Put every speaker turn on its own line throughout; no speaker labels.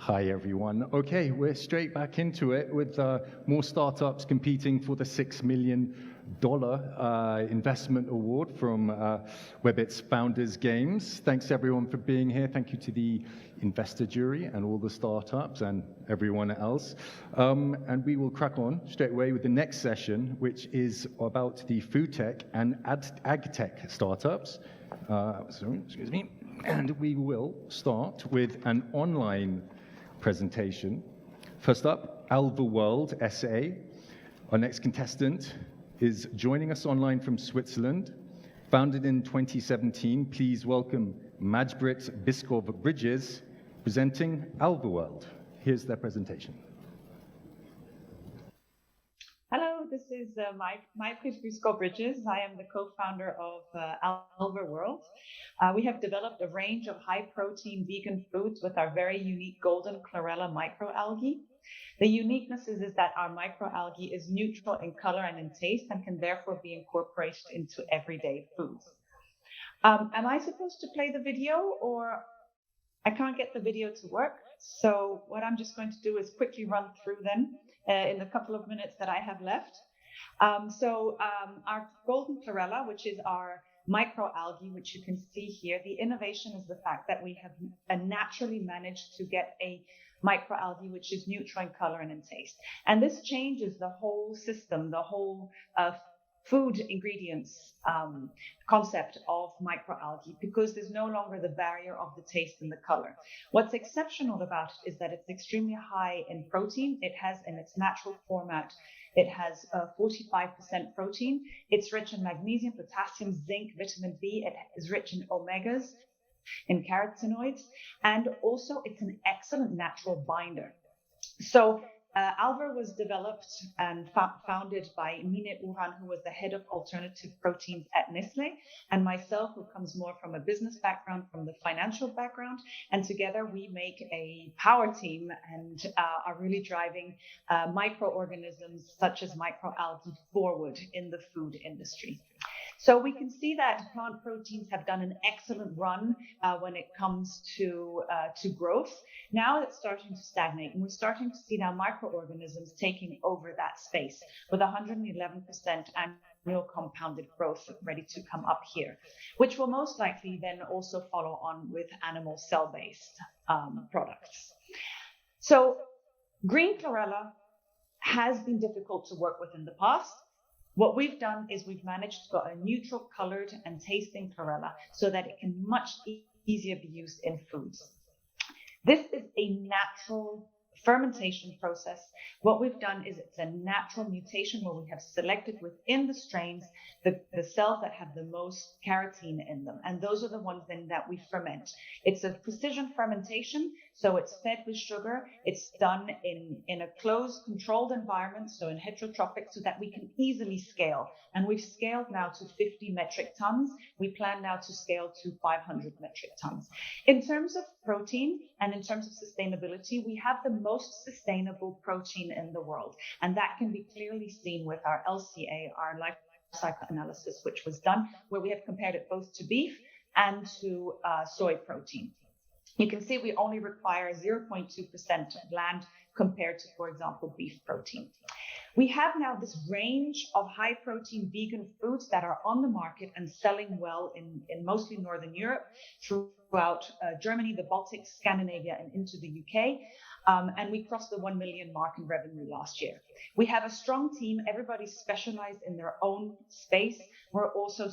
Hi, everyone. Okay, we're straight back into it with more startups competing for the $6 million investment award from Webbit's Founders Games. Thanks, everyone, for being here. Thank you to the investor jury and all the startups and everyone else. And we will crack on straight away with the next session, which is about the FoodTech and AgTech startups. Excuse me. And we will start with an online presentation. First up, Alver World SA. Our next contestant is joining us online from Switzerland. Founded in 2017, please welcome Majbrit Biskov-Bridges, presenting Albuworld. Here's their presentation.
Hello, this is Majbrit Biskov-Bridges. I am the co-founder of Alver World. We have developed a range of high-protein vegan foods with our very unique golden chlorella microalgae. The uniqueness is that our microalgae is neutral in color and in taste and can therefore be incorporated into everyday foods. Am I supposed to play the video, or I can't get the video to work? So what I'm just going to do is quickly run through them in the couple of minutes that I have left. Our golden chlorella, which is our microalgae, which you can see here, the innovation is the fact that we have naturally managed to get a microalgae which is neutral in color and in taste. And this changes the whole system, the whole food ingredients concept of microalgae, because there's no longer the barrier of the taste and the color. What's exceptional about it is that it's extremely high in protein. It has, in its natural format, it has 45% protein. It's rich in magnesium, potassium, zinc, vitamin B. It is rich in omegas, in carotenoids, and also it's an excellent natural binder. So Alver was developed and founded by Mine Uran, who was the head of alternative proteins at Nestle, and myself, who comes more from a business background, from the financial background. And together we make a power team and are really driving microorganisms such as microalgae forward in the food industry. So we can see that plant proteins have done an excellent run when it comes to growth. Now it's starting to stagnate, and we're starting to see now microorganisms taking over that space with 111% annual compounded growth ready to come up here, which will most likely then also follow on with animal cell-based products. So green chlorella has been difficult to work with in the past. What we've done is we've managed to get a neutral colored and tasting chlorella so that it can much easier be used in foods. This is a natural fermentation process. What we've done is it's a natural mutation where we have selected within the strains the cells that have the most carotene in them. And those are the ones then that we ferment. It's a precision fermentation. So it's fed with sugar. It's done in a closed, controlled environment, so in heterotrophic, so that we can easily scale. And we've scaled now to 50 metric tons. We plan now to scale to 500 metric tons. In terms of protein and in terms of sustainability, we have the most sustainable protein in the world. And that can be clearly seen with our LCA, our life cycle analysis, which was done, where we have compared it both to beef and to soy protein. You can see we only require 0.2% land compared to, for example, beef protein. We have now this range of high protein vegan foods that are on the market and selling well in mostly Northern Europe, throughout Germany, the Baltics, Scandinavia, and into the UK. And we crossed the 1 million mark in revenue last year. We have a strong team. Everybody's specialized in their own space. We're also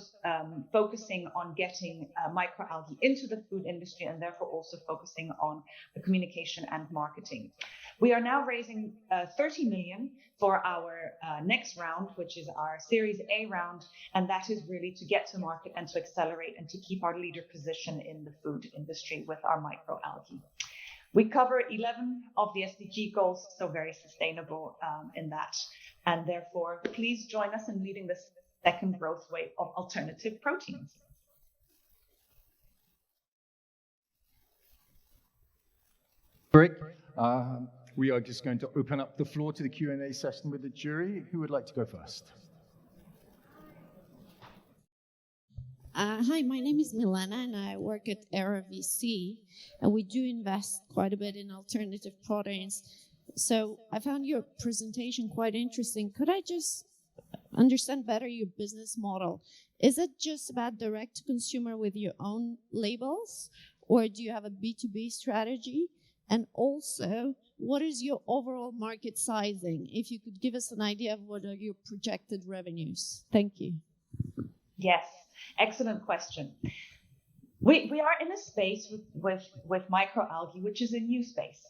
focusing on getting microalgae into the food industry, and therefore also focusing on the communication and marketing. We are now raising 30 million for our next round, which is our Series A round, and that is really to get to market and to accelerate and to keep our leader position in the food industry with our microalgae. We cover 11 of the SDG goals, so very sustainable in that. And therefore, please join us in leading this second growth wave of alternative proteins.
Great. We are just going to open up the floor to the Q&A session with the jury. Who would like to go first?
Hi, my name is Milena and I work at Era VC, and we do invest quite a bit in alternative proteins. So I found your presentation quite interesting. Could I just understand better your business model? Is it just about direct to consumer with your own labels, or do you have a B2B strategy? And also, what is your overall market sizing? If you could give us an idea of what are your projected revenues. Thank you.
Yes, excellent question. We are in a space with microalgae, which is a new space.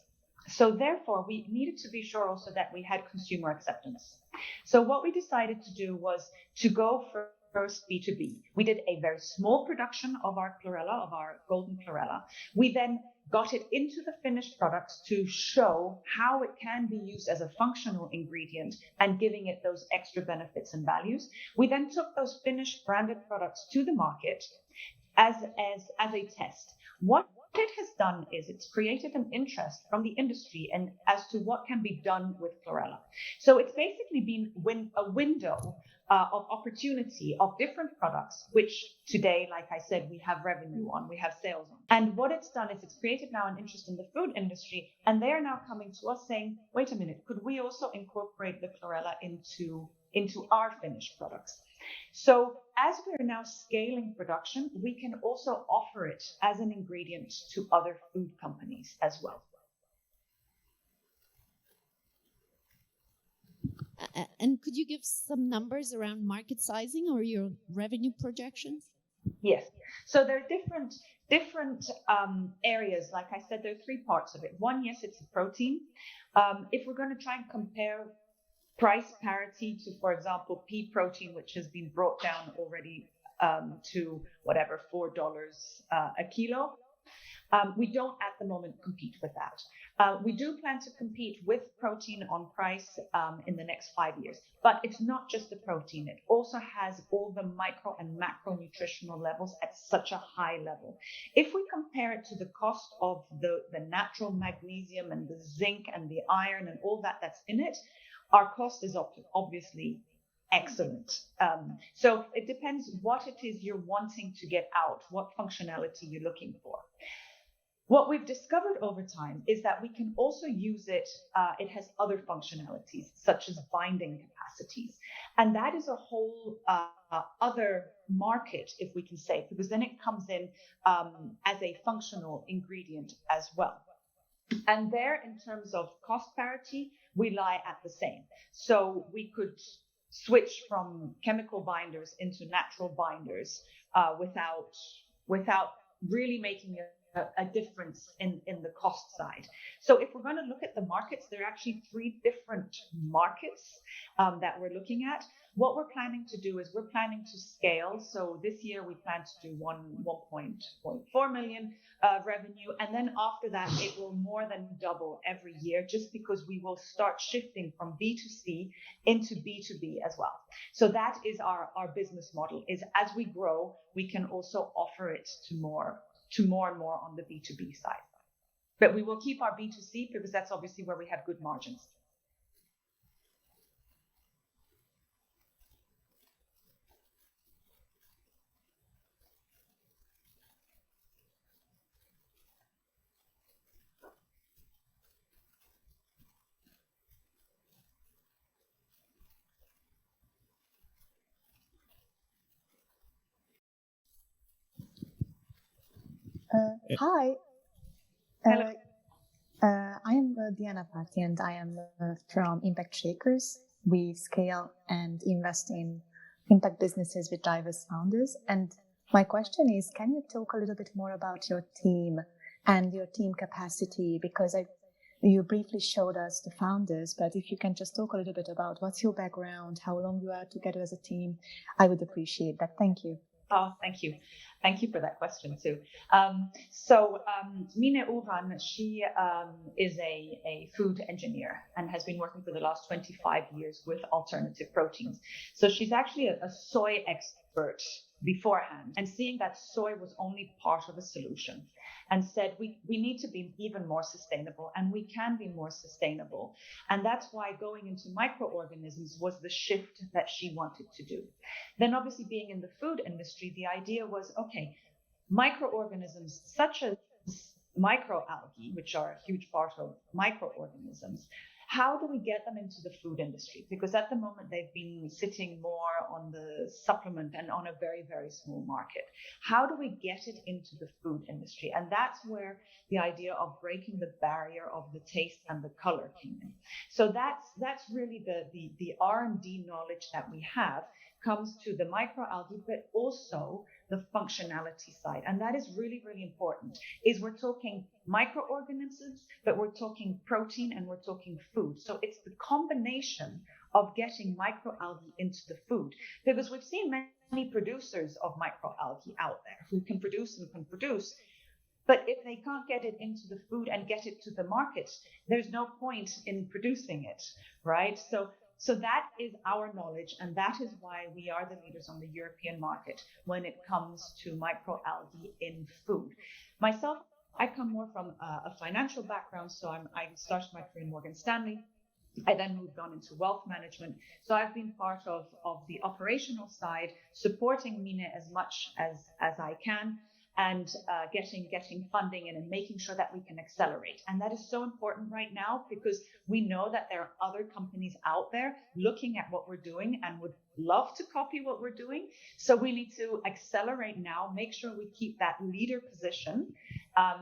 So therefore, we needed to be sure also that we had consumer acceptance. So what we decided to do was to go first B2B. We did a very small production of our chlorella, of our golden chlorella. We then got it into the finished products to show how it can be used as a functional ingredient and giving it those extra benefits and values. We then took those finished branded products to the market as a test. What it has done is it's created an interest from the industry and as to what can be done with chlorella. So it's basically been a window of opportunity of different products, which today, like I said, we have revenue on, we have sales on. And what it's done is it's created now an interest in the food industry, and they are now coming to us saying, wait a minute, could we also incorporate the chlorella into our finished products? So as we're now scaling production, we can also offer it as an ingredient to other food companies as well.
And could you give some numbers around market sizing or your revenue projections?
Yes. So there are different areas. Like I said, there are three parts of it. One, yes, it's a protein. If we're going to try and compare price parity to, for example, pea protein, which has been brought down already to whatever, $4 a kilo. We don't at the moment compete with that. We do plan to compete with protein on price in the next 5 years, but it's not just the protein. It also has all the micro and macro nutritional levels at such a high level. If we compare it to the cost of the natural magnesium and the zinc and the iron and all that's in it, our cost is obviously excellent. So it depends what it is you're wanting to get out, what functionality you're looking for. What we've discovered over time is that we can also use it. It has other functionalities, such as binding capacities. And that is a whole other market, if we can say, because then it comes in as a functional ingredient as well. And there, in terms of cost parity, we lie at the same. So we could switch from chemical binders into natural binders without really making a difference in the cost side. So if we're going to look at the markets, there are actually three different markets that we're looking at. What we're planning to do is we're planning to scale. So this year we plan to do 1.4 million revenue. And then after that, it will more than double every year, just because we will start shifting from B2C into B2B as well. So that is our business model, is as we grow, we can also offer it to more and more on the B2B side. But we will keep our B2C because that's obviously where we have good margins.
Hi.
Hello.
I am Diana Patti, and I am from Impact Shakers. We scale and invest in impact businesses with diverse founders. And my question is, can you talk a little bit more about your team and your team capacity? Because you briefly showed us the founders, but if you can just talk a little bit about what's your background, how long you are together as a team, I would appreciate that. Thank you.
Oh, thank you. Thank you for that question too. Mine Uran, she is a food engineer and has been working for the last 25 years with alternative proteins. So she's actually a soy expert beforehand and seeing that soy was only part of a solution, and said we need to be even more sustainable, and we can be more sustainable. And that's why going into microorganisms was the shift that she wanted to do. Then obviously being in the food industry, the idea was, okay, microorganisms such as microalgae, which are a huge part of microorganisms, how do we get them into the food industry? Because at the moment, they've been sitting more on the supplement and on a very, very small market. How do we get it into the food industry? And that's where the idea of breaking the barrier of the taste and the color came in. So that's really the R&D knowledge that we have comes to the microalgae, but also the functionality side. And that is really, really important, is we're talking microorganisms, but we're talking protein and we're talking food. So it's the combination of getting microalgae into the food, because we've seen many producers of microalgae out there who can produce and can produce, but if they can't get it into the food and get it to the market, there's no point in producing it, right? So that is our knowledge, and that is why we are the leaders on the European market when it comes to microalgae in food. Myself, I come more from a financial background, so I started my career in Morgan Stanley. I then moved on into wealth management. So I've been part of the operational side, supporting Mine as much as I can, and getting funding and making sure that we can accelerate. And that is so important right now, because we know that there are other companies out there looking at what we're doing and would love to copy what we're doing. So we need to accelerate now, make sure we keep that leader position,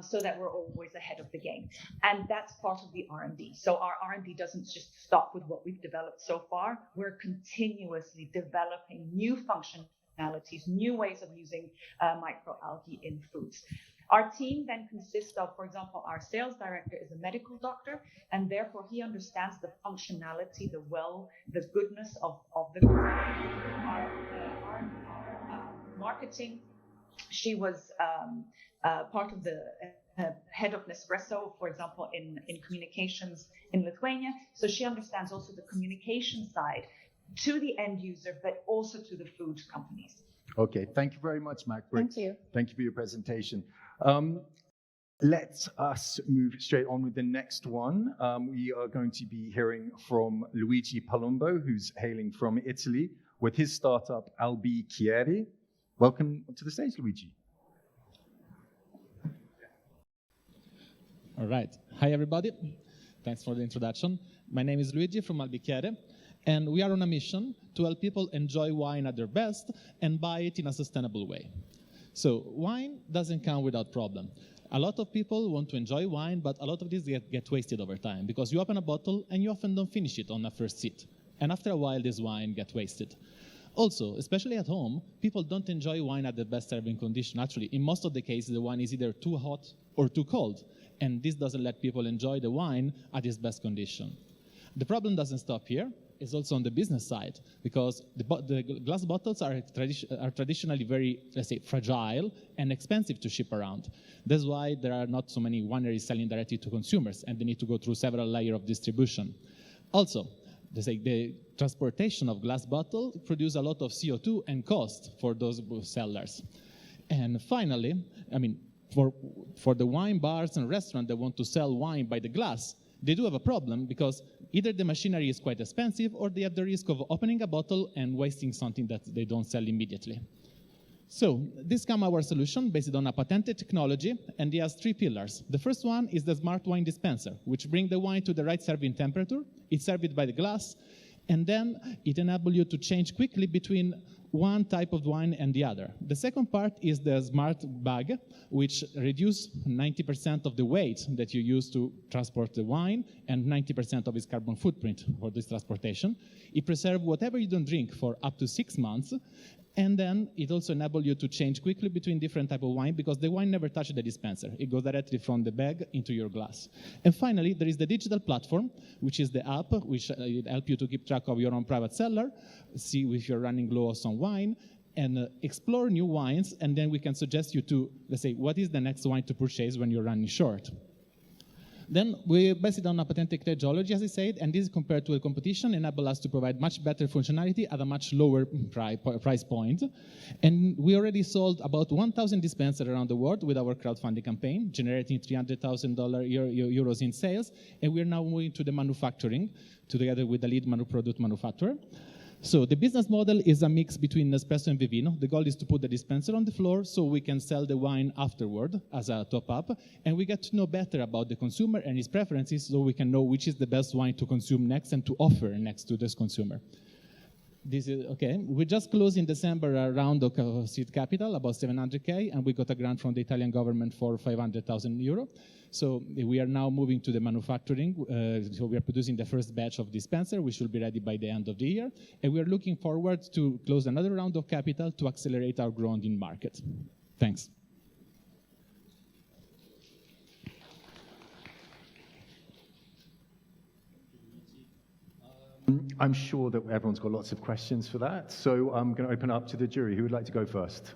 so that we're always ahead of the game. And that's part of the R&D. So our R&D doesn't just stop with what we've developed so far. We're continuously developing new functionalities, new ways of using microalgae in foods. Our team then consists of, for example, our sales director is a medical doctor, and therefore he understands the functionality, the goodness of the our marketing. She was part of the head of Nespresso, for example, in communications in Lithuania. So she understands also the communication side to the end user, but also to the food companies.
Okay, thank you very much, Mac.
Thank you.
Thank you for your presentation. Let us move straight on with the next one. We are going to be hearing from Luigi Palumbo, who's hailing from Italy, with his startup Albicchiere. Welcome to the stage, Luigi.
All right. Hi, everybody. Thanks for the introduction. My name is Luigi from Albicchiere, and we are on a mission to help people enjoy wine at their best and buy it in a sustainable way. So wine doesn't come without problem. A lot of people want to enjoy wine, but a lot of these get wasted over time, because you open a bottle and you often don't finish it on a first sip. And after a while, this wine gets wasted. Also, especially at home, people don't enjoy wine at the best serving condition. Actually, in most of the cases, the wine is either too hot or too cold, and this doesn't let people enjoy the wine at its best condition. The problem doesn't stop here. It's also on the business side, because the glass bottles are traditionally very, let's say, fragile and expensive to ship around. That's why there are not so many wineries selling directly to consumers, and they need to go through several layers of distribution. Also, the transportation of glass bottles produce a lot of CO2 and cost for those sellers. And finally, for the wine bars and restaurants that want to sell wine by the glass, they do have a problem, because either the machinery is quite expensive, or they have the risk of opening a bottle and wasting something that they don't sell immediately. So this comes our solution based on a patented technology, and it has 3 pillars. The first one is the smart wine dispenser, which brings the wine to the right serving temperature. It's served by the glass, and then it enables you to change quickly between one type of wine and the other. The second part is the smart bag, which reduces 90% of the weight that you use to transport the wine and 90% of its carbon footprint for this transportation. It preserves whatever you don't drink for up to 6 months, and then it also enables you to change quickly between different types of wine, because the wine never touches the dispenser. It goes directly from the bag into your glass. And finally, there is the digital platform, which is the app, which helps you to keep track of your own private cellar, see if you're running low on some wine, and explore new wines, and then we can suggest you to, let's say, what is the next wine to purchase when you're running short. Then we based it on a patented technology, as I said, and this compared to the competition enable us to provide much better functionality at a much lower price point. And we already sold about 1,000 dispensers around the world with our crowdfunding campaign, generating €300,000 in sales. And we are now moving to the manufacturing, together with the lead product manufacturer. So the business model is a mix between Nespresso and Vivino. The goal is to put the dispenser on the floor so we can sell the wine afterward as a top-up, and we get to know better about the consumer and his preferences so we can know which is the best wine to consume next and to offer next to this consumer. This is okay. We just closed in December a round of seed capital, about 700K, and we got a grant from the Italian government for €500,000. So we are now moving to the manufacturing. So we are producing the first batch of dispenser, which will be ready by the end of the year. And we are looking forward to close another round of capital to accelerate our growth in market. Thanks.
I'm sure that everyone's got lots of questions for that, so I'm going to open up to the jury. Who would like to go first?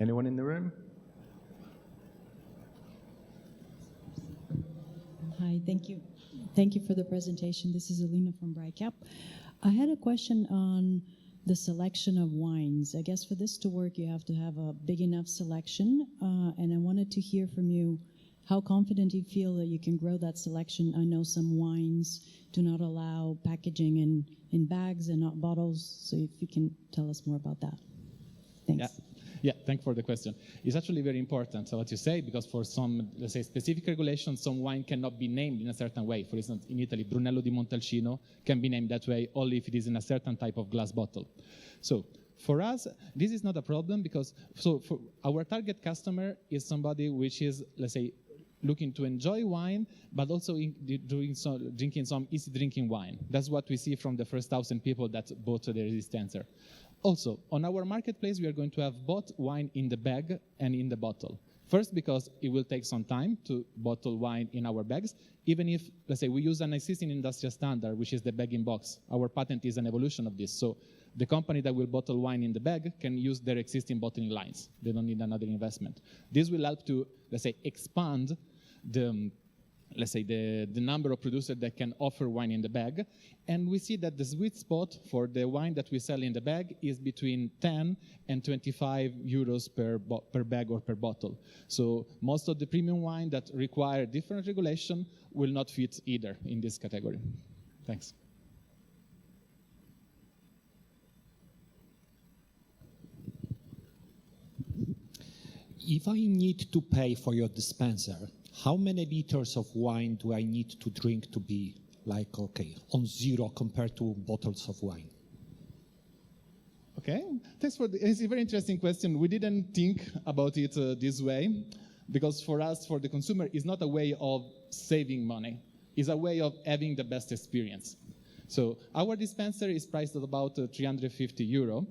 Anyone in the room?
Hi, thank you. Thank you for the presentation. This is Alina from Brightcap. I had a question on the selection of wines. I guess for this to work, you have to have a big enough selection, and I wanted to hear from you how confident you feel that you can grow that selection. I know some wines do not allow packaging in bags and not bottles, so if you can tell us more about that. Thanks.
Yeah, thanks for the question. It's actually very important what you say, because for some, let's say, specific regulations, some wine cannot be named in a certain way. For instance, in Italy, Brunello di Montalcino can be named that way only if it is in a certain type of glass bottle. So for us, this is not a problem, because for our target customer is somebody which is, let's say, looking to enjoy wine, but also drinking some easy drinking wine. That's what we see from the first 1,000 people that bought the dispenser. Also, on our marketplace, we are going to have both wine in the bag and in the bottle. First, because it will take some time to bottle wine in our bags, even if, let's say, we use an existing industrial standard, which is the bag-in-box. Our patent is an evolution of this. So the company that will bottle wine in the bag can use their existing bottling lines. They don't need another investment. This will help to, let's say, expand the number of producers that can offer wine in the bag. And we see that the sweet spot for the wine that we sell in the bag is between 10 and 25 euros per bag or per bottle. So most of the premium wine that require different regulation will not fit either in this category. Thanks.
If I need to pay for your dispenser, how many liters of wine do I need to drink to be like, okay, on zero compared to bottles of wine?
Okay, thanks for it's a very interesting question. We didn't think about it this way, because for us, for the consumer, it's not a way of saving money. It's a way of having the best experience. So our dispenser is priced at about €350.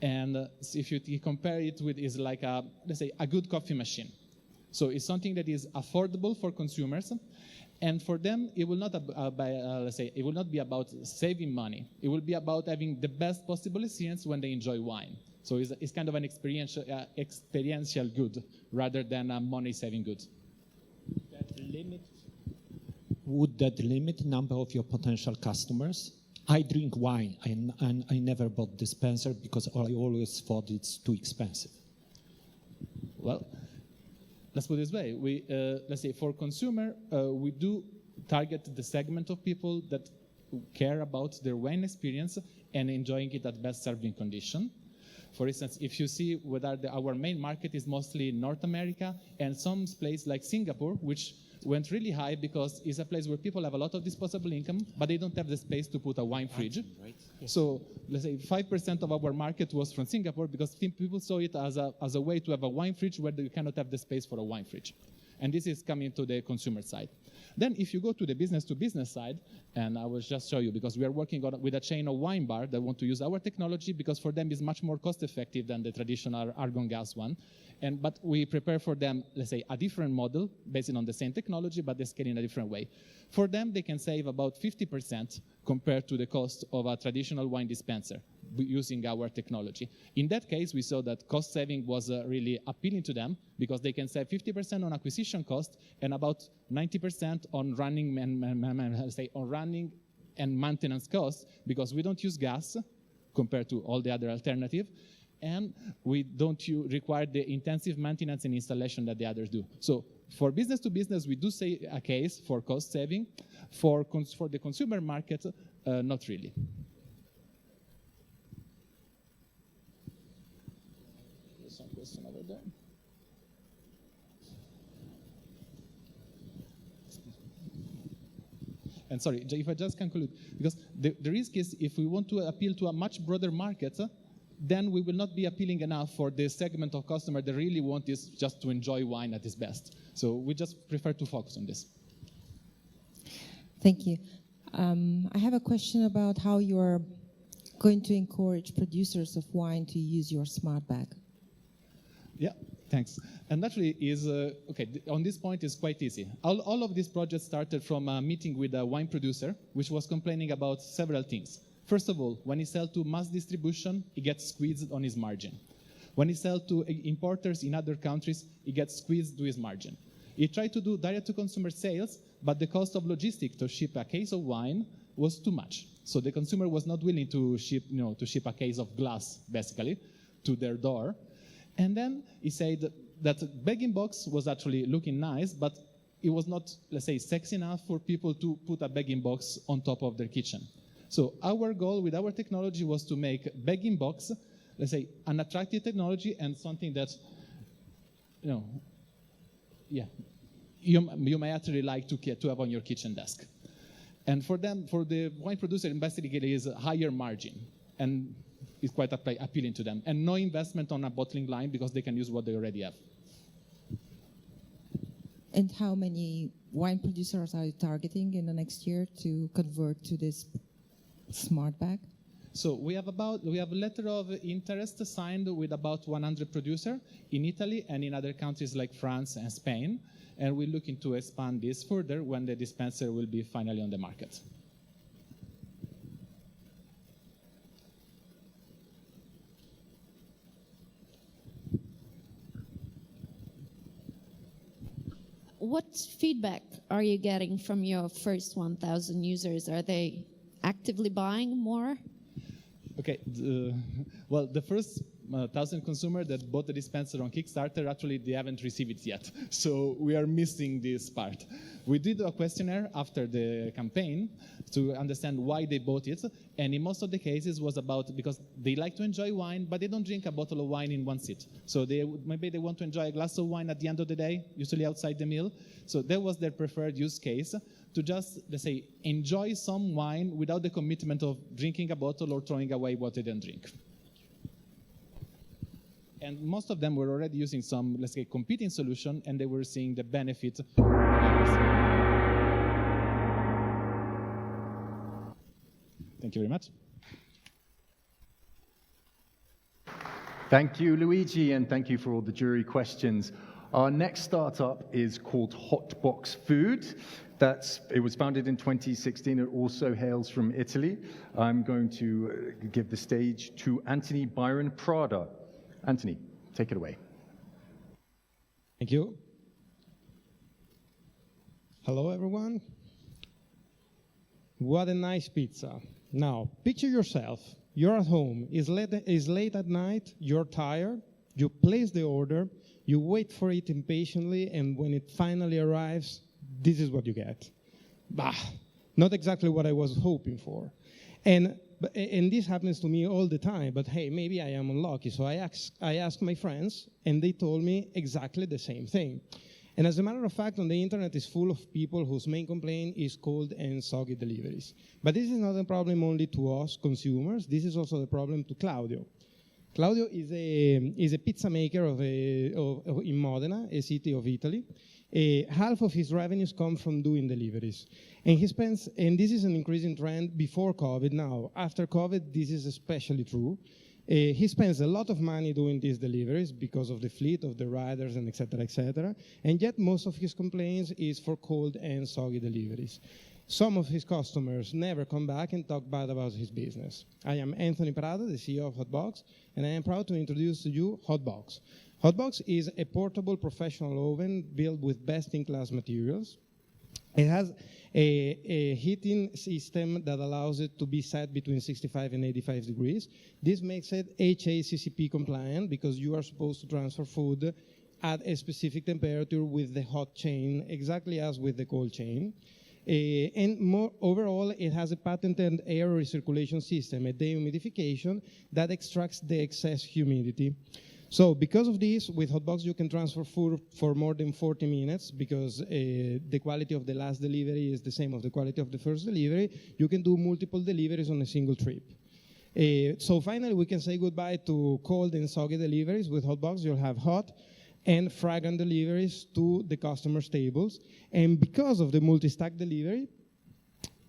And if you compare it with, is like a, let's say, a good coffee machine. So it's something that is affordable for consumers, and for them, it will not, let's say, it will not be about saving money. It will be about having the best possible experience when they enjoy wine. So it's kind of an experiential good rather than a money-saving good.
Would that limit number of your potential customers? I drink wine, and I never bought dispenser because I always thought it's too expensive.
Well, let's put it this way. Let's say for consumer, we do target the segment of people that care about their wine experience and enjoying it at best serving condition. For instance, if you see our main market is mostly North America and some place like Singapore, which went really high because it's a place where people have a lot of disposable income, but they don't have the space to put a wine fridge.
Right. Yes.
So let's say 5% of our market was from Singapore because people saw it as a way to have a wine fridge where you cannot have the space for a wine fridge. And this is coming to the consumer side. Then if you go to the business-to-business side, and I will just show you, because we are working with a chain of wine bar that want to use our technology because for them it's much more cost-effective than the traditional argon gas one. But we prepare for them, let's say, a different model based on the same technology, but they scale in a different way. For them, they can save about 50% compared to the cost of a traditional wine dispenser. using our technology. In that case, we saw that cost saving was really appealing to them because they can save 50% on acquisition cost and about 90% on running and maintenance costs, because we don't use gas compared to all the other alternatives, and we don't require the intensive maintenance and installation that the others do. So for business to business, we do say a case for cost saving. For the consumer market, not really. There's some question over there. And sorry, if I just conclude, because the risk is if we want to appeal to a much broader market, then we will not be appealing enough for the segment of customer that really want is just to enjoy wine at its best. So we just prefer to focus on this.
Thank you. I have a question about how you're going to encourage producers of wine to use your smart bag.
Yeah, thanks. And actually is, okay, on this point is quite easy. All of these projects started from a meeting with a wine producer, which was complaining about several things. First of all, when he sells to mass distribution, he gets squeezed on his margin. When he sells to importers in other countries, he gets squeezed to his margin. He tried to do direct-to-consumer sales, but the cost of logistics to ship a case of wine was too much. So the consumer was not willing to ship, to ship a case of glass, basically, to their door. And then he said that bagging box was actually looking nice, but it was not, let's say, sexy enough for people to put a bagging box on top of their kitchen. So our goal with our technology was to make bagging box, let's say, an attractive technology and something that, you may actually like to have on your kitchen desk. And for them, for the wine producer, basically is a higher margin, and it's quite appealing to them. And no investment on a bottling line because they can use what they already have.
And how many wine producers are you targeting in the next year to convert to this smart bag?
So we have a letter of interest signed with about 100 producers in Italy and in other countries like France and Spain. And we're looking to expand this further when the dispenser will be finally on the market.
What feedback are you getting from your first 1,000 users? Are they actively buying more?
Okay, well, the first 1,000 consumers that bought the dispenser on Kickstarter, actually, they haven't received it yet. So we are missing this part. We did a questionnaire after the campaign to understand why they bought it. And in most of the cases was about because they like to enjoy wine, but they don't drink a bottle of wine in one sit. So maybe they want to enjoy a glass of wine at the end of the day, usually outside the meal. So that was their preferred use case, to just, let's say, enjoy some wine without the commitment of drinking a bottle or throwing away what they didn't drink. And most of them were already using some, let's say, competing solution, and they were seeing the benefit. Thank you very much.
Thank you, Luigi, and thank you for all the jury questions. Our next startup is called Hotbox Food. It was founded in 2016. It also hails from Italy. I'm going to give the stage to Anthony Byron Prada. Anthony, take it away.
Thank you. Hello, everyone. What a nice pizza. Now, picture yourself. You're at home. It's late at night. You're tired. You place the order. You wait for it impatiently, and when it finally arrives, this is what you get. Bah, not exactly what I was hoping for. And this happens to me all the time, but hey, maybe I am unlucky. So I asked my friends, and they told me exactly the same thing. And as a matter of fact, on the internet is full of people whose main complaint is cold and soggy deliveries. But this is not a problem only to us consumers. This is also the problem to Claudio. Claudio is a pizza maker in Modena, a city of Italy. Half of his revenues come from doing deliveries. And this is an increasing trend before COVID. Now, after COVID, this is especially true. He spends a lot of money doing these deliveries because of the fleet of the riders and et cetera, and yet most of his complaints is for cold and soggy deliveries. Some of his customers never come back and talk bad about his business. I am Anthony Prado, the CEO of Hotbox, and I am proud to introduce to you Hotbox. Hotbox is a portable professional oven built with best-in-class materials. It has a heating system that allows it to be set between 65 and 85 degrees. This makes it HACCP compliant because you are supposed to transfer food at a specific temperature with the hot chain, exactly as with the cold chain. And more overall, it has a patented air recirculation system, a dehumidification that extracts the excess humidity. So because of this, with Hotbox, you can transfer food for more than 40 minutes because the quality of the last delivery is the same as the quality of the first delivery. You can do multiple deliveries on a single trip. So finally, we can say goodbye to cold and soggy deliveries. With Hotbox, you'll have hot and fragrant deliveries to the customer's tables. And because of the multi-stack delivery,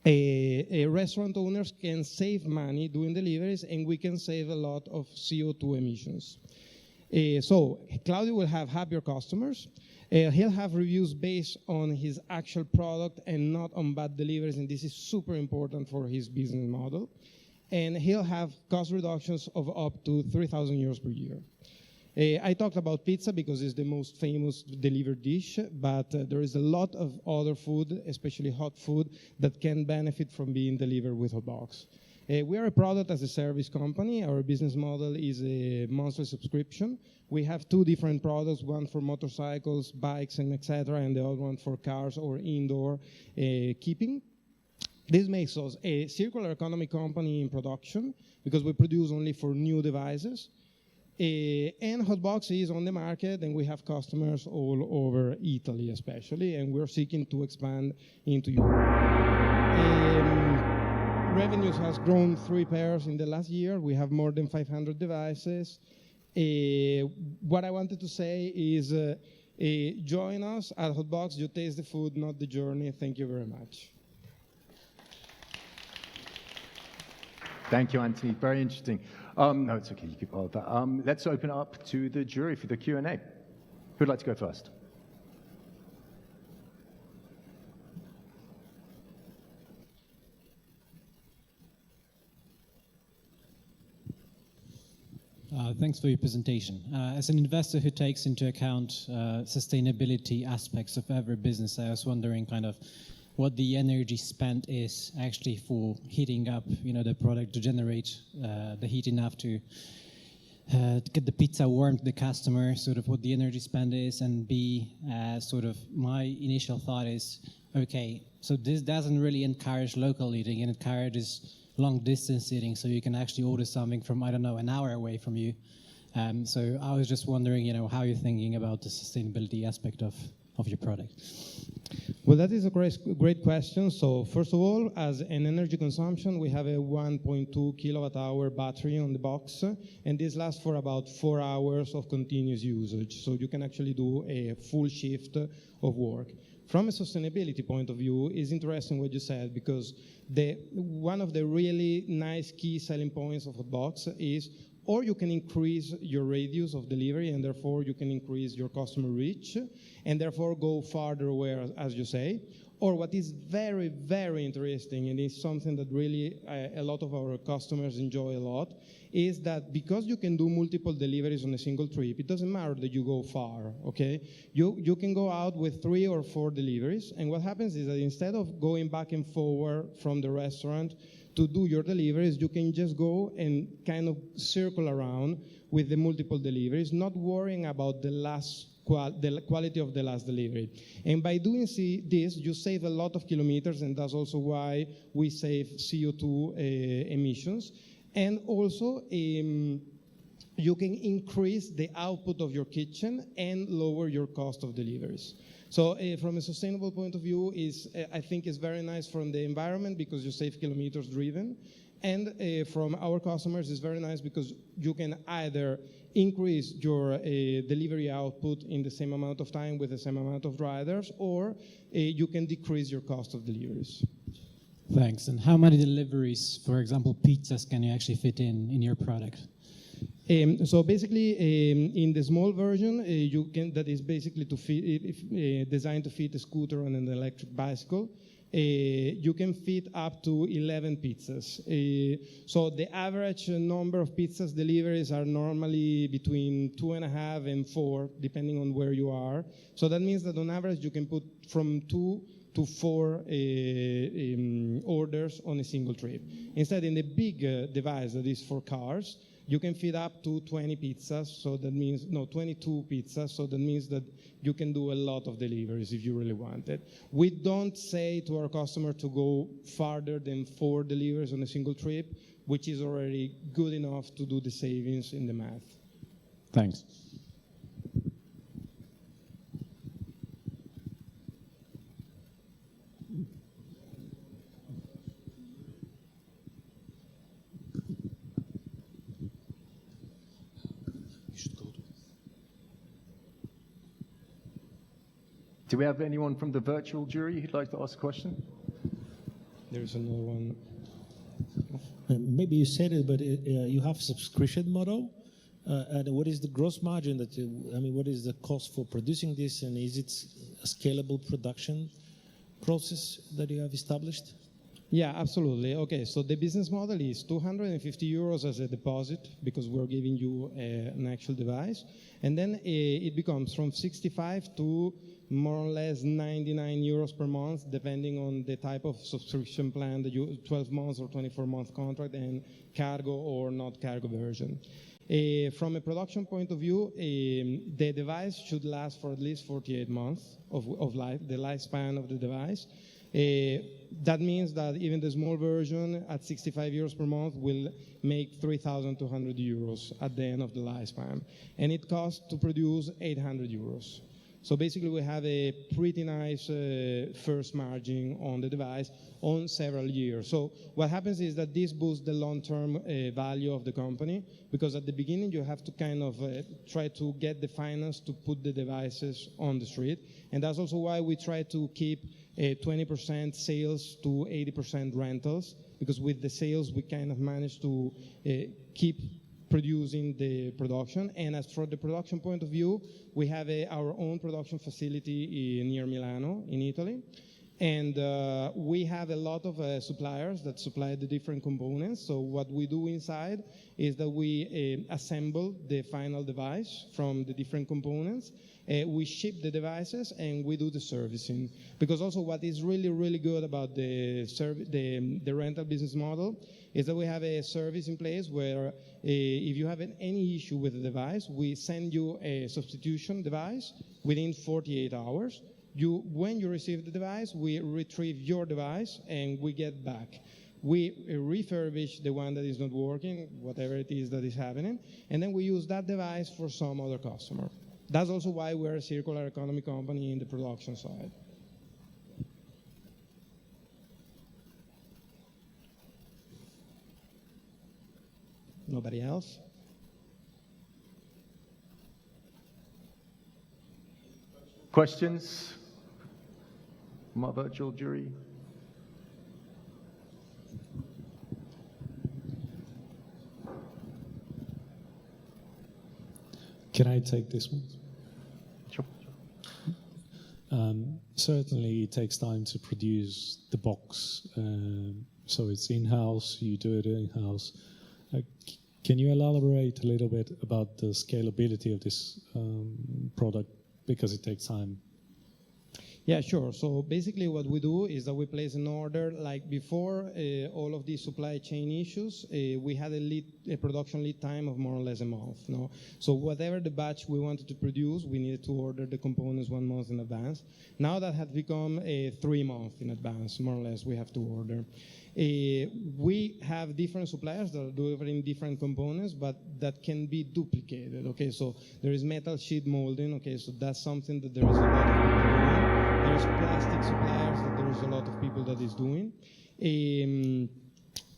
restaurant owners can save money doing deliveries, and we can save a lot of CO2 emissions. So Claudio will have happier customers. He'll have reviews based on his actual product and not on bad deliveries, and this is super important for his business model. And he'll have cost reductions of up to 3,000 euros per year. I talked about pizza because it's the most famous delivered dish, but there is a lot of other food, especially hot food, that can benefit from being delivered with Hotbox. We are a product as a service company. Our business model is a monthly subscription. We have two different products, one for motorcycles, bikes, and etc., and the other one for cars or indoor keeping. This makes us a circular economy company in production because we produce only for new devices. And Hotbox is on the market, and we have customers all over Italy especially, and we're seeking to expand into Europe. Revenues has grown 3 pairs in the last year. We have more than 500 devices. What I wanted to say is join us at Hotbox. You taste the food, not the journey. Thank you very much.
Thank you, Anthony. Very interesting. No, it's okay. You keep all of that. Let's open up to the jury for the Q&A. Who'd like to go first?
Thanks for your presentation. As an investor who takes into account sustainability aspects of every business, I was wondering kind of what the energy spent is actually for heating up, the product to generate the heat enough to get the pizza warm to the customer, sort of what the energy spend is, and B, sort of my initial thought is, okay, so this doesn't really encourage local eating, it encourages long distance eating, so you can actually order something from, I don't know, an hour away from you. So I was just wondering, how you're thinking about the sustainability aspect of your product.
Well, that is a great question. So first of all, as an energy consumption, we have a 1.2 kilowatt-hour battery on the box, and this lasts for about 4 hours of continuous usage. So you can actually do a full shift of work. From a sustainability point of view, it's interesting what you said, because one of the really nice key selling points of Hotbox is, or you can increase your radius of delivery, and therefore you can increase your customer reach, and therefore go farther away, as you say. Or what is very, very interesting, and is something that really a lot of our customers enjoy a lot, is that because you can do multiple deliveries on a single trip, it doesn't matter that you go far, okay? You can go out with 3 or 4 deliveries, and what happens is that instead of going back and forward from the restaurant to do your deliveries, you can just go and kind of circle around with the multiple deliveries, not worrying about the quality of the last delivery. And by doing this, you save a lot of kilometers, and that's also why we save CO2 emissions. And also, you can increase the output of your kitchen and lower your cost of deliveries. So from a sustainable point of view, I think it's very nice from the environment because you save kilometers driven. And from our customers, it's very nice because you can either increase your delivery output in the same amount of time with the same amount of riders, or you can decrease your cost of deliveries.
Thanks. And how many deliveries, for example, pizzas, can you actually fit in your product?
So basically, in the small version, that is basically designed to fit a scooter and an electric bicycle. you can fit up to 11 pizzas. So the average number of pizzas deliveries are normally between 2.5 and 4, depending on where you are. So that means that on average you can put from 2 to 4 orders on a single trip. Instead, in the big device that is for cars, you can fit up to 20 pizzas, so that means, no, 22 pizzas, so that means that you can do a lot of deliveries if you really want it. We don't say to our customer to go farther than 4 deliveries on a single trip, which is already good enough to do the savings in the math.
Thanks. Do we have anyone from the virtual jury who'd like to ask a question?
There's another one.
Maybe you said it, but you have a subscription model. And what is the gross margin that what is the cost for producing this, and is it a scalable production process that you have established?
Yeah, absolutely. Okay, so the business model is 250 euros as a deposit, because we're giving you an actual device. And then it becomes from 65 to more or less 99 euros per month, depending on the type of subscription plan, the 12 months or 24-month contract, and cargo or not cargo version. From a production point of view, the device should last for at least 48 months of life, the lifespan of the device. That means that even the small version at 65 euros per month will make 3,200 euros at the end of the lifespan. And it costs to produce 800 euros. So basically we have a pretty nice first margin on the device on several years. So what happens is that this boosts the long-term value of the company, because at the beginning you have to kind of try to get the finance to put the devices on the street. And that's also why we try to keep 20% sales to 80% rentals, because with the sales we kind of manage to keep producing the production. And as for the production point of view, we have our own production facility near Milano in Italy. And we have a lot of suppliers that supply the different components. So what we do inside is that we assemble the final device from the different components. We ship the devices and we do the servicing. Because also what is really, really good about the rental business model is that we have a service in place where if you have any issue with the device, we send you a substitution device within 48 hours. When you receive the device, we retrieve your device and we get back. We refurbish the one that is not working, whatever it is that is happening, and then we use that device for some other customer. That's also why we're a circular economy company in the production side. Nobody else?
Questions from our virtual jury?
Can I take this one?
Sure.
Certainly it takes time to produce the box, so it's in-house, you do it in-house. Can you elaborate a little bit about the scalability of this product, because it takes time?
Yeah, sure. So basically what we do is that we place an order, like before all of these supply chain issues, we had a production lead time of more or less a month. No? So whatever the batch we wanted to produce, we needed to order the components 1 month in advance. Now that has become 3 months in advance, more or less, we have to order. We have different suppliers that are delivering different components, but that can be duplicated. Okay, so there is metal sheet molding. Okay, so that's something that there is a lot of people doing. There's plastic suppliers that there is a lot of people that is doing.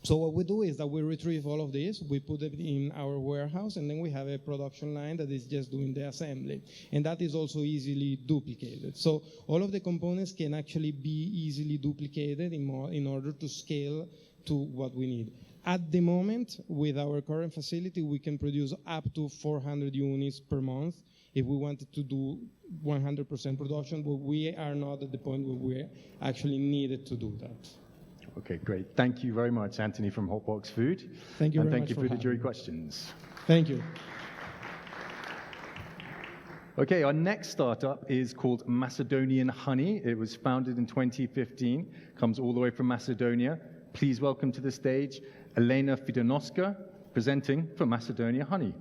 So what we do is that we retrieve all of this, we put it in our warehouse, and then we have a production line that is just doing the assembly. And that is also easily duplicated. So all of the components can actually be easily duplicated in order to scale to what we need. At the moment, with our current facility, we can produce up to 400 units per month. if we wanted to do 100% production, but we are not at the point where we actually needed to do that.
Okay, great. Thank you very much, Anthony from Hotbox Food.
Thank you
and
very
thank
much
you for the jury
having me.
questions.
Thank you.
Okay, our next startup is called Macedonian Honey. It was founded in 2015, comes all the way from Macedonia. Please welcome to the stage Elena Fidonoska, presenting for Macedonian Honey.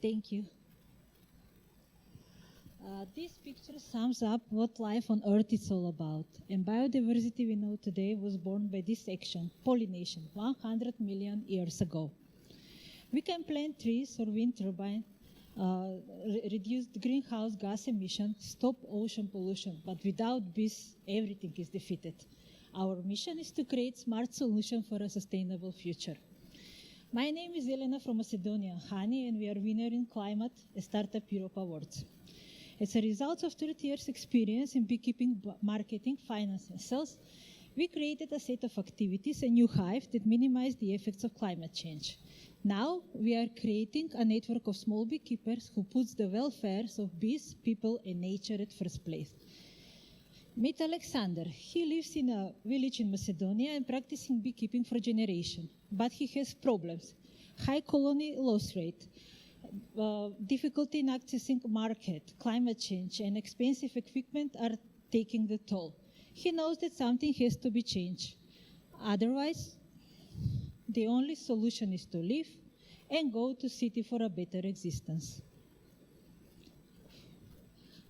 Thank you. This picture sums up what life on Earth is all about. And biodiversity we know today was born by this action, pollination, 100 million years ago. We can plant trees or wind turbines, reduce the greenhouse gas emission, stop ocean pollution, but without bees, everything is defeated. Our mission is to create smart solutions for a sustainable future. My name is Elena from Macedonian Honey, and we are winner in Climate Startup Europe Awards. As a result of 30 years experience in beekeeping, marketing, finance, and sales, we created a set of activities, a new hive that minimize the effects of climate change. Now, we are creating a network of small beekeepers who puts the welfare of bees, people, and nature at first place. Meet Alexander. He lives in a village in Macedonia and practicing beekeeping for generations. But he has problems. High colony loss rate, difficulty in accessing market, climate change, and expensive equipment are taking the toll. He knows that something has to be changed. Otherwise, the only solution is to leave and go to city for a better existence.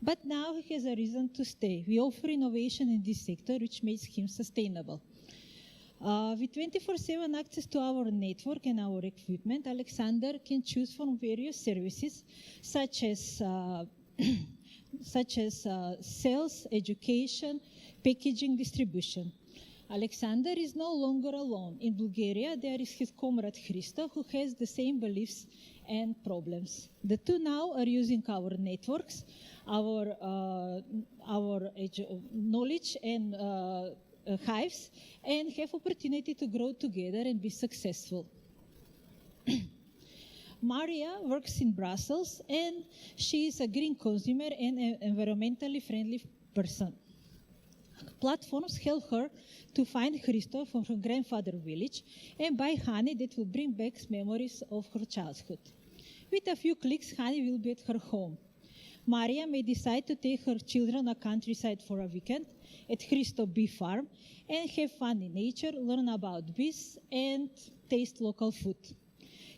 But now he has a reason to stay. We offer innovation in this sector, which makes him sustainable. With 24/7 access to our network and our equipment, Alexander can choose from various services such as sales, education, packaging, distribution. Alexander is no longer alone. In Bulgaria, there is his comrade Hristo, who has the same beliefs and problems. The two now are using our networks, our knowledge and hives, and have opportunity to grow together and be successful. Maria works in Brussels, and she is a green consumer and an environmentally friendly person. Platforms help her to find Hristo from her grandfather's village and buy honey that will bring back memories of her childhood. With a few clicks, honey will be at her home. Maria may decide to take her children a countryside for a weekend at Hristo Bee Farm and have fun in nature, learn about bees, and taste local food.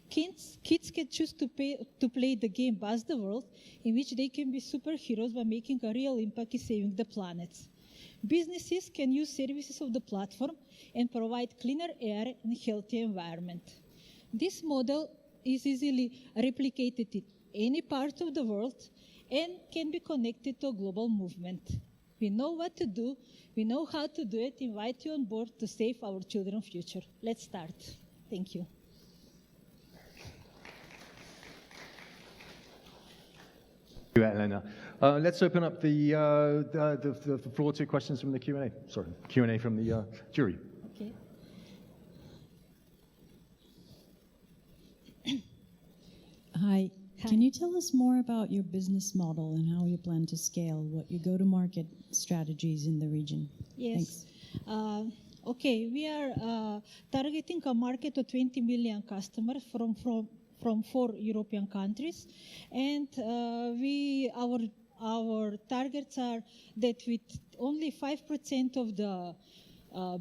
Kids can choose to play the game Buzz the World, in which they can be superheroes by making a real impact in saving the planet. Businesses can use services of the platform and provide cleaner air and healthy environment. This model is easily replicated in any part of the world and can be connected to a global movement. We know what to do, we know how to do it, invite you on board to save our children's future. Let's start. Thank you.
Thank you, Elena. Let's open up the floor to questions from the Q&A. Sorry, Q&A from the jury.
Okay.
Hi. Can you tell us more about your business model and how you plan to scale, what your go-to-market strategies in the region?
Yes. Okay, we are targeting a market of 20 million customers from 4 European countries, and our targets are that with only 5% of the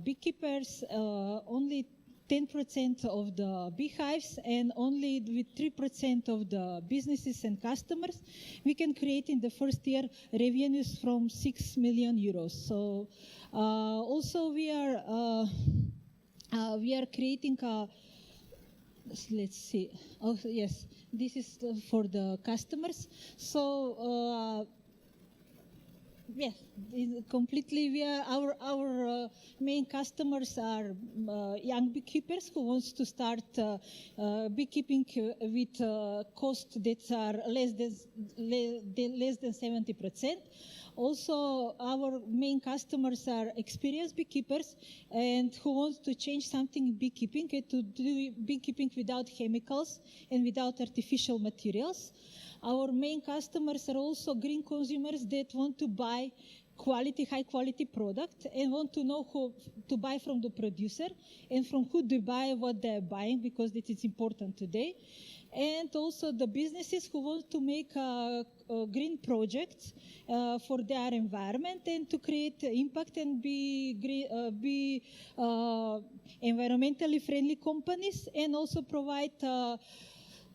beekeepers, only 10% of the beehives, and only with 3% of the businesses and customers, we can create in the first year revenues from 6 million euros. So also we are creating a, let's see, oh yes, this is for the customers. So Yes, completely. Our main customers are young beekeepers who wants to start beekeeping with costs that are less than 70%. Also, our main customers are experienced beekeepers and who want to change something in beekeeping, to do beekeeping without chemicals and without artificial materials. Our main customers are also green consumers that want to buy high quality product and want to know who to buy from the producer and from who they buy what they're buying, because that is important today. And also the businesses who want to make green projects for their environment and to create impact and be environmentally friendly companies, and also provide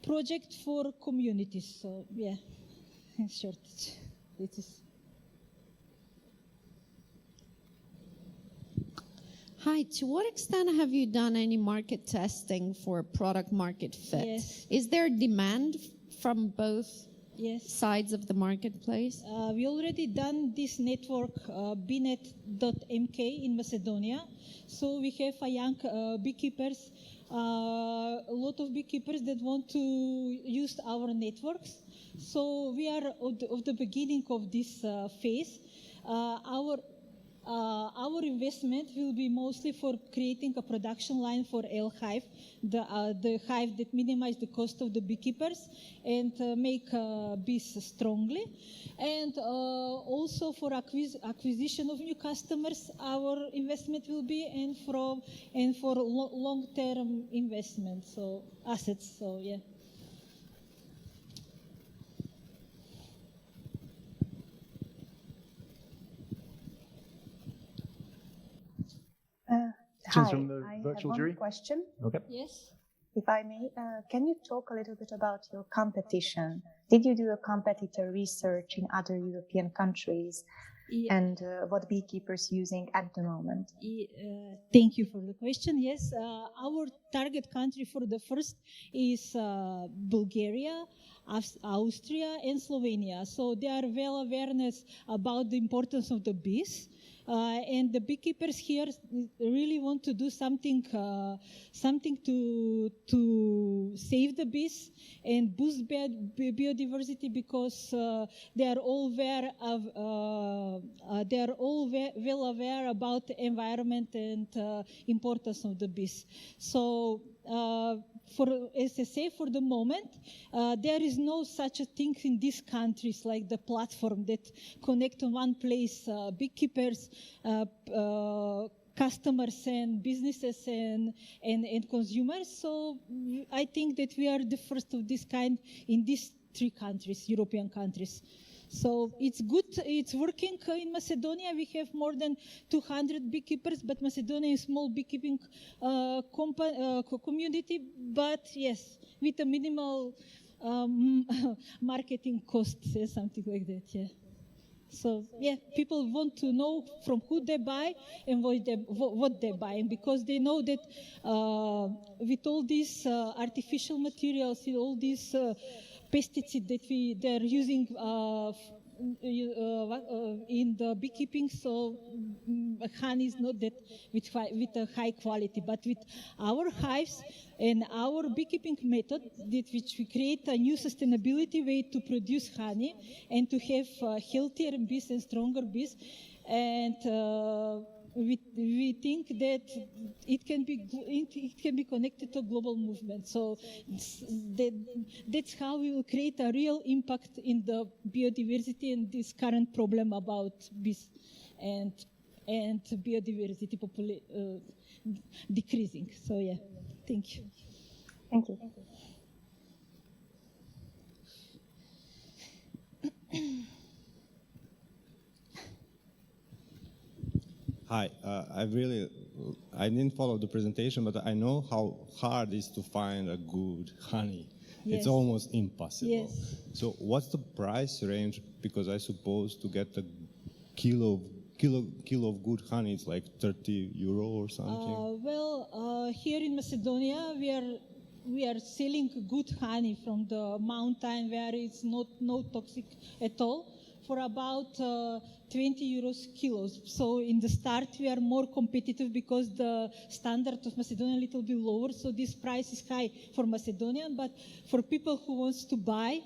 project for communities. So yeah, in short, it is.
Hi, to what extent have you done any market testing for product market fit?
Yes.
Is there demand from both
sides
of the marketplace?
We already done this network, bnet.mk in Macedonia. So we have a young beekeepers, a lot of beekeepers that want to use our networks. So we are of the beginning of this phase. Our investment will be mostly for creating a production line for L hive, the hive that minimize the cost of the beekeepers and make bees strongly. And also for acquisition of new customers, our investment will be and for long-term investment, so assets. So yeah.
Questions
Hi,
from the
I
virtual
have
jury?
one question.
Okay.
Yes.
If I may, can you talk a little bit about your competition? Did you do a competitor research in other European countries?
Yeah.
And what beekeepers using at the moment?
Thank you for the question. Yes, our target country for the first is Bulgaria, Austria, and Slovenia. So they are well awareness about the importance of the bees. And the beekeepers here really want to do something to save the bees and boost biodiversity, because they are all well aware about the environment and importance of the bees. So for SSA, for the moment, there is no such a thing in these countries like the platform that connect to one place beekeepers, customers and businesses and consumers. So I think that we are the first of this kind in these 3 countries, European countries. So it's good, it's working in Macedonia. We have more than 200 beekeepers, but Macedonia is a small beekeeping community, but yes, with a minimal marketing costs, something like that, yeah. So yeah, people want to know from who they buy and what they're buying, because they know that with all these artificial materials, with all these pesticides that they're using in the beekeeping, so honey is not that with a high quality, but with our hives and our beekeeping method, which we create a new sustainability way to produce honey and to have healthier bees and stronger bees, and we think that it can be connected to a global movement. So that's how we will create a real impact in the biodiversity and this current problem about bees and biodiversity decreasing. So yeah, thank you.
Thank you.
Hi, I didn't follow the presentation, but I know how hard it is to find a good honey.
Yes.
It's almost impossible.
Yes.
So what's the price range? Because I suppose to get a kilo of good honey, it's like 30 euro or something.
Here in Macedonia, we are selling good honey from the mountain where it's no toxic at all. for about 20 euros kilos. So in the start, we are more competitive because the standard of Macedonia a little bit lower. So this price is high for Macedonian, but for people who wants to buy,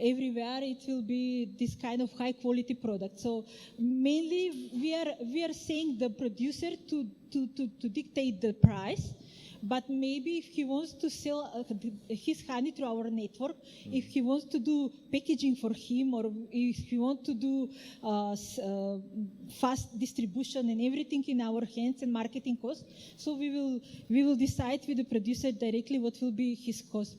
everywhere it will be this kind of high quality product. So mainly we are saying the producer to dictate the price, but maybe if he wants to sell his honey through our network, if he wants to do packaging for him, or if he wants to do fast distribution and everything in our hands and marketing cost, so we will decide with the producer directly what will be his cost.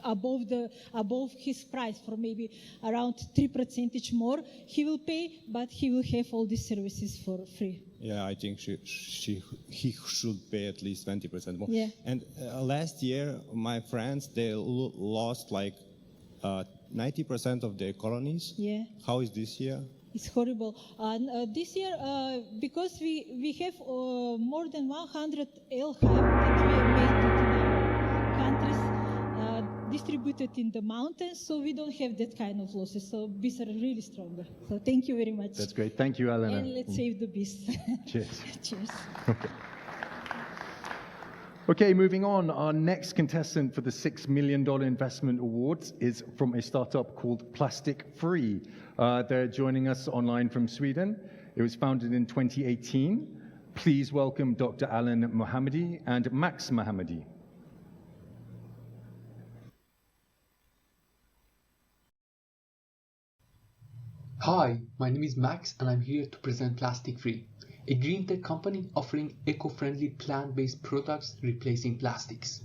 Above his price, for maybe around 3% more, he will pay, but he will have all these services for free.
Yeah, I think he should pay at least 20% more.
Yeah.
And last year, my friends, they lost like 90% of their colonies.
Yeah.
How is this year?
It's horrible. This year, because we have more than 100 L hive that we have made it in our countries, distributed in the mountains, so we don't have that kind of losses. So bees are really stronger. So thank you very much.
That's great. Thank you, Elena.
And let's save the bees.
Cheers.
Cheers.
Okay. Okay, moving on. Our next contestant for the $6 million investment awards is from a startup called PlasticFri. They're joining us online from Sweden. It was founded in 2018. Please welcome Dr. Alan Mohammadi and Max Mohammadi.
Hi, my name is Max and I'm here to present PlasticFri, a green tech company offering eco-friendly plant-based products replacing plastics.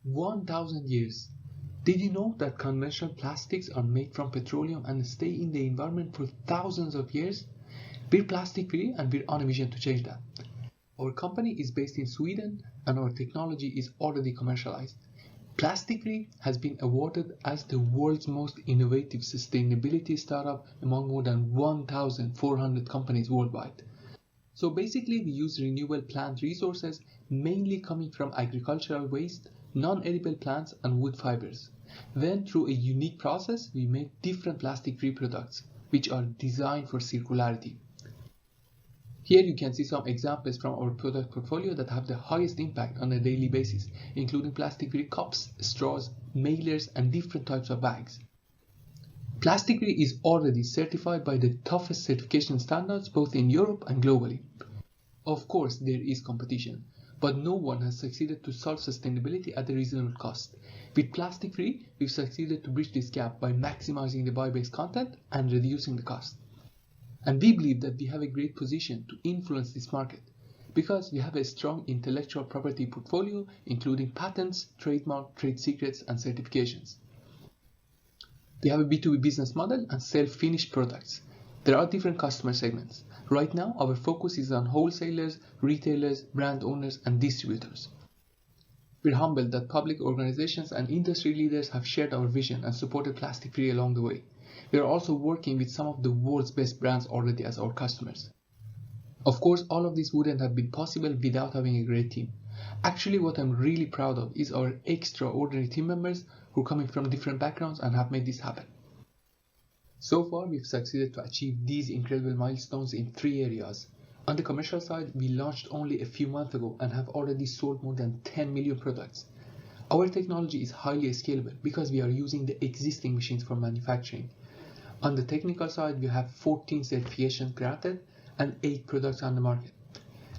1,000 years. Did you know that conventional plastics are made from petroleum and stay in the environment for thousands of years? We're PlasticFri and we're on a mission to change that. Our company is based in Sweden and our technology is already commercialized. PlasticFri has been awarded as the world's most innovative sustainability startup among more than 1,400 companies worldwide. So basically we use renewable plant resources mainly coming from agricultural waste, non-edible plants and wood fibers. Then through a unique process we make different plastic-free products which are designed for circularity. Here you can see some examples from our product portfolio that have the highest impact on a daily basis, including plastic-free cups, straws, mailers, and different types of bags. PlasticFri is already certified by the toughest certification standards both in Europe and globally. Of course, there is competition, but no one has succeeded to solve sustainability at a reasonable cost. With PlasticFri, we've succeeded to bridge this gap by maximizing the bio-based content and reducing the cost. And we believe that we have a great position to influence this market because we have a strong intellectual property portfolio including patents, trademark, trade secrets, and certifications. We have a B2B business model and sell finished products. There are different customer segments. Right now, our focus is on wholesalers, retailers, brand owners, and distributors. We're humbled that public organizations and industry leaders have shared our vision and supported PlasticFri along the way. We are also working with some of the world's best brands already as our customers. Of course, all of this wouldn't have been possible without having a great team. Actually, what I'm really proud of is our extraordinary team members who are coming from different backgrounds and have made this happen. So far, we've succeeded to achieve these incredible milestones in 3 areas. On the commercial side, we launched only a few months ago and have already sold more than 10 million products. Our technology is highly scalable because we are using the existing machines for manufacturing. On the technical side, we have 14 certifications granted and 8 products on the market.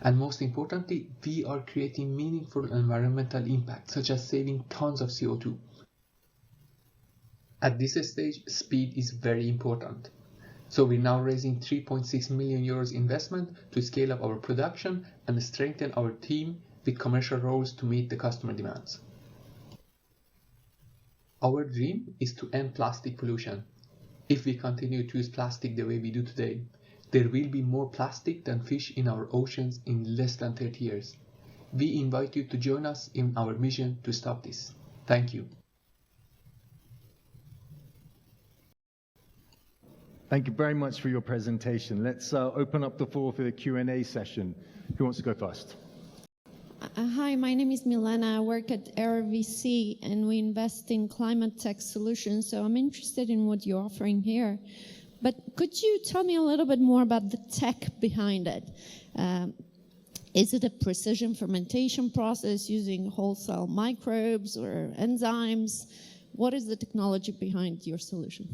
And most importantly, we are creating meaningful environmental impact, such as saving tons of CO2. At this stage, speed is very important. So we're now raising 3.6 million euros investment to scale up our production and strengthen our team with commercial roles to meet the customer demands. Our dream is to end plastic pollution. If we continue to use plastic the way we do today, there will be more plastic than fish in our oceans in less than 30 years. We invite you to join us in our mission to stop this. Thank you.
Thank you very much for your presentation. Let's open up the floor for the Q&A session. Who wants to go first?
Hi, my name is Milena. I work at ARVC and we invest in climate tech solutions. So I'm interested in what you're offering here. But could you tell me a little bit more about the tech behind it? Is it a precision fermentation process using whole cell microbes or enzymes? What is the technology behind your solution?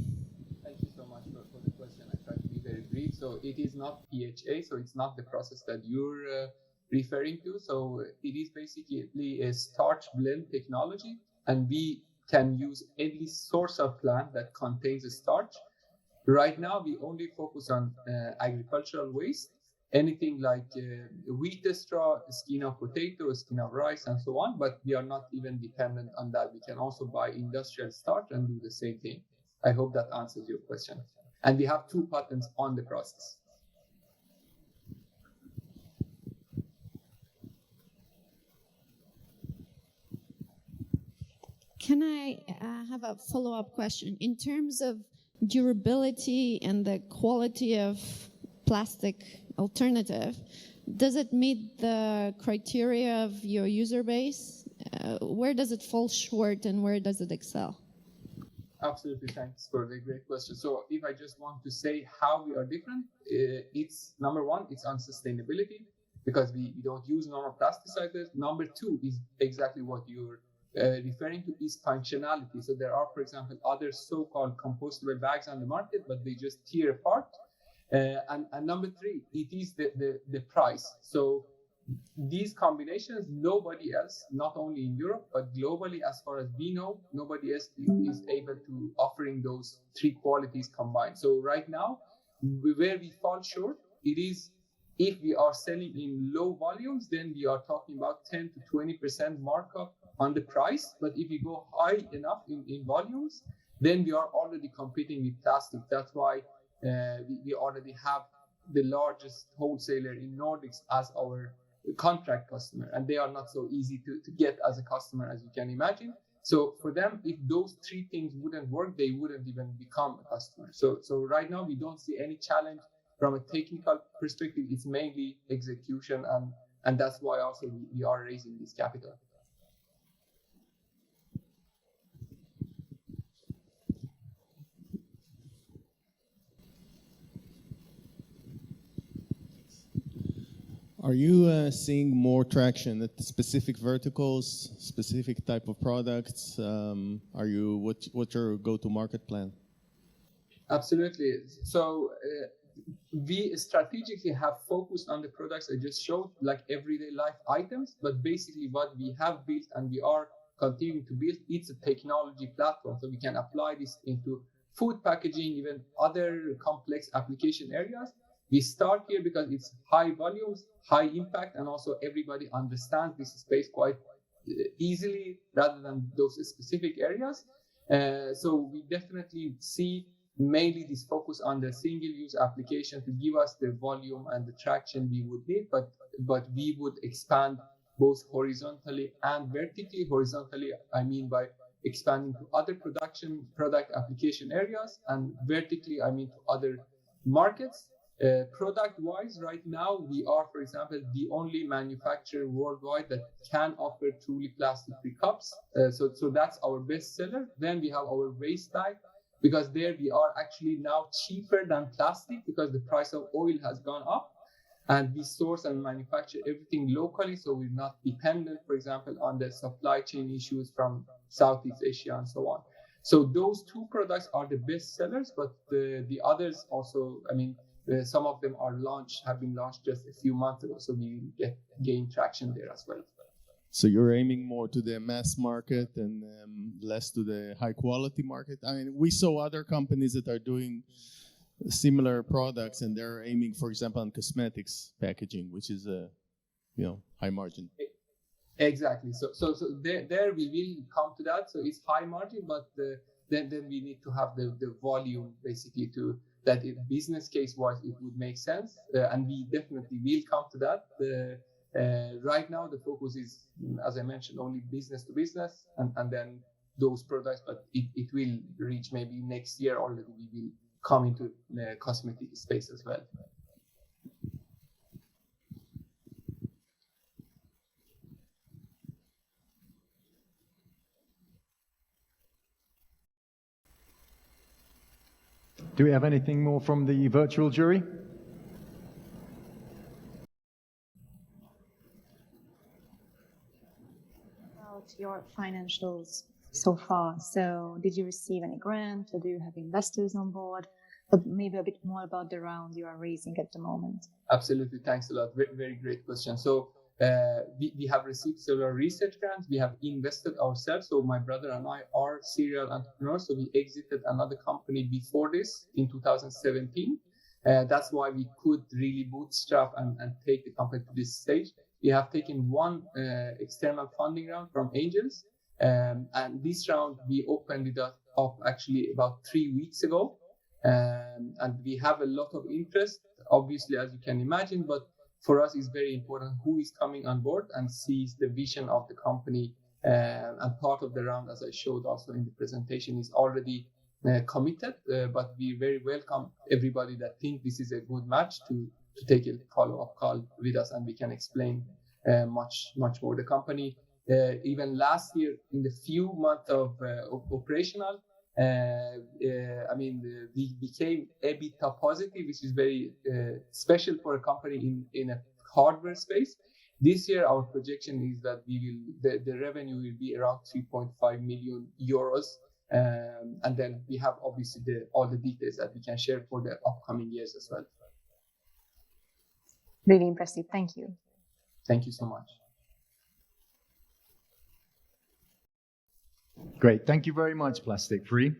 Thank you so much for the question. I try to be very brief. So it is not PHA, so it's not the process that you're referring to. So it is basically a starch blend technology, and we can use any source of plant that contains a starch. Right now, we only focus on agricultural waste, anything like wheat straw, skin of potato, skin of rice, and so on. But we are not even dependent on that. We can also buy industrial starch and do the same thing. I hope that answers your question. And we have 2 patents on the process.
Can I have a follow-up question? In terms of durability and the quality of plastic alternative, does it meet the criteria of your user base? Where does it fall short and where does it excel?
Absolutely, thanks for the great question. So if I just want to say how we are different, it's number one, it's on sustainability, because we don't use normal plasticizers. Number 2 is exactly what you're referring to, is functionality. So there are, for example, other so-called compostable bags on the market, but they just tear apart. And number 3, it is the price. So these combinations, nobody else, not only in Europe, but globally, as far as we know, nobody else is able to offering those 3 qualities combined. So right now, where we fall short, it is if we are selling in low volumes, then we are talking about 10 to 20% markup on the price. But if we go high enough in volumes, then we are already competing with plastic. That's why we already have the largest wholesaler in Nordics as our contract customer, and they are not so easy to get as a customer, as you can imagine. So for them, if those 3 things wouldn't work, they wouldn't even become a customer. So right now, we don't see any challenge from a technical perspective. It's mainly execution, and that's why also we are raising this capital.
Are you seeing more traction at specific verticals, specific type of products? What's your go-to-market plan?
Absolutely. So we strategically have focused on the products I just showed, like everyday life items. But basically, what we have built and we are continuing to build, it's a technology platform. So we can apply this into food packaging, even other complex application areas. We start here because it's high volumes, high impact, and also everybody understands this space quite easily rather than those specific areas. So we definitely see mainly this focus on the single-use application to give us the volume and the traction we would need, but we would expand both horizontally and vertically. Horizontally, I mean by expanding to other product application areas, and vertically, I mean to other markets. Product-wise, right now, we are, for example, the only manufacturer worldwide that can offer truly plastic-free cups. So that's our best seller. Then we have our waste bag, because there we are actually now cheaper than plastic because the price of oil has gone up. And we source and manufacture everything locally, so we're not dependent, for example, on the supply chain issues from Southeast Asia and so on. So those 2 products are the best sellers, but the others also, I mean, some of them have been launched just a few months ago, so we gain traction there as well.
So you're aiming more to the mass market and less to the high quality market. I mean, we saw other companies that are doing similar products, and they're aiming, for example, on cosmetics packaging, which is high margin.
Exactly. So there we will come to that. So it's high margin, but then we need to have the volume basically to that business case wise it would make sense, and we definitely will come to that. Right now the focus is, as I mentioned, only business to business, and then those products, but it will reach maybe next year already. We will come into the cosmetic space as well.
Do we have anything more from the virtual jury?
About your financials so far. So did you receive any grant, or do you have investors on board? But maybe a bit more about the round you are raising at the moment.
Absolutely, thanks a lot. Very great question. So we have received several research grants. We have invested ourselves. So my brother and I are serial entrepreneurs. So we exited another company before this in 2017. That's why we could really bootstrap and take the company to this stage. We have taken one external funding round from angels. And this round, we opened it up actually about 3 weeks ago. And we have a lot of interest, obviously, as you can imagine, but for us, it's very important who is coming on board and sees the vision of the company. And part of the round, as I showed also in the presentation, is already committed, but we very welcome everybody that think this is a good match to take a follow-up call with us, and we can explain much more. The company, even last year, in the few months of operational, we became EBITDA positive, which is very special for a company in a hardware space. This year, our projection is that the revenue will be around 3.5 million euros. And then we have obviously all the details that we can share for the upcoming years as well.
Really impressive. Thank you.
Thank you so much.
Great. Thank you very much, PlasticFri.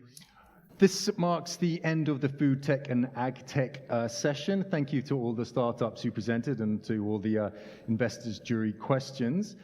This marks the end of the FoodTech and AgTech session. Thank you to all the startups who presented and to all the investors jury questions.